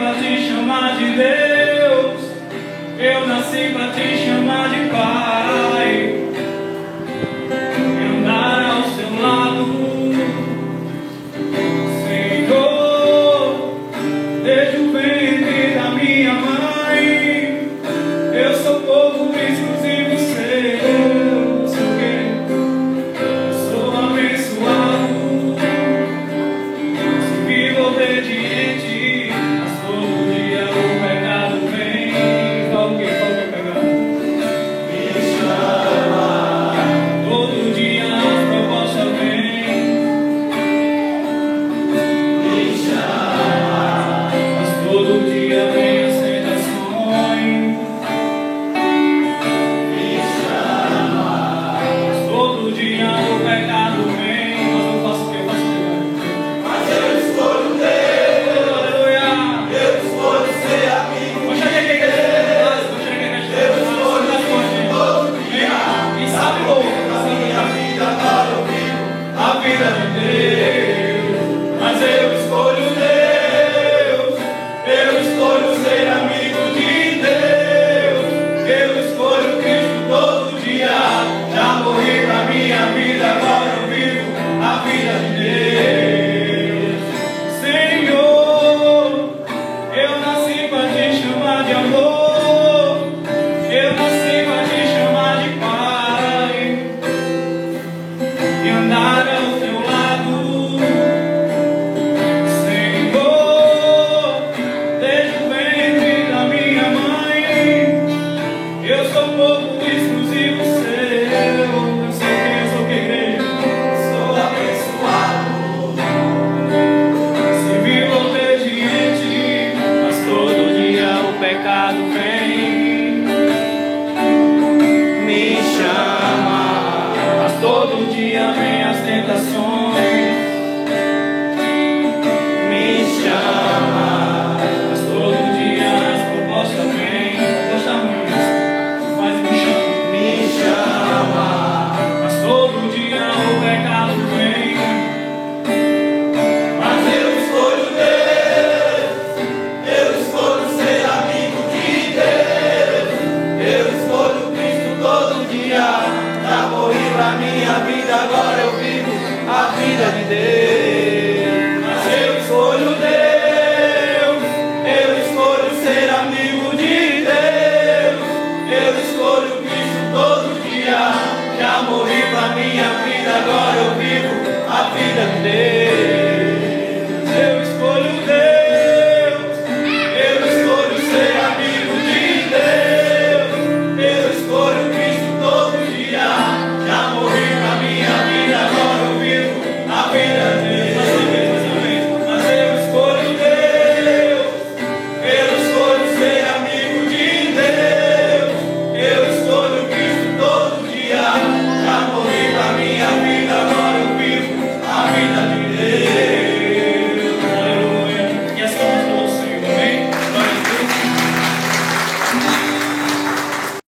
pra te chamar de Deus, eu nasci pra te chamar de Pai, e andar ao seu lado, Senhor, desde o ventre da minha mãe. Eu sou povo exclusivo seu, sou quem? Sou abençoado, se vivo obediente, mas todo dia o pecado vem. Qual que é o pecado? Me chama, todo dia as propostas vêm. Me chama, mas todo dia vem as tentações. Todo dia o pecado vem, mas eu faço o que eu faço. Mas eu escolho Deus, aleluia. Eu escolho ser amigo. Poxa, que é eu escolho todo dia. Quem sabe louco, a minha vida agora eu vivo a vida de Deus. Mas eu escolho Deus, eu escolho ser amigo de Deus. Eu escolho Cristo todo dia. Já morri pra minha vida, agora eu vivo a vida de Deus. Senhor, eu nasci pra te chamar de amor, eu nasci pra te chamar de Pai, e andar ao teu lado, Senhor, desde o ventre da minha mãe. Eu sou povo exclusivo seu. Pecado vem, me chama, mas todo dia vem as tentações.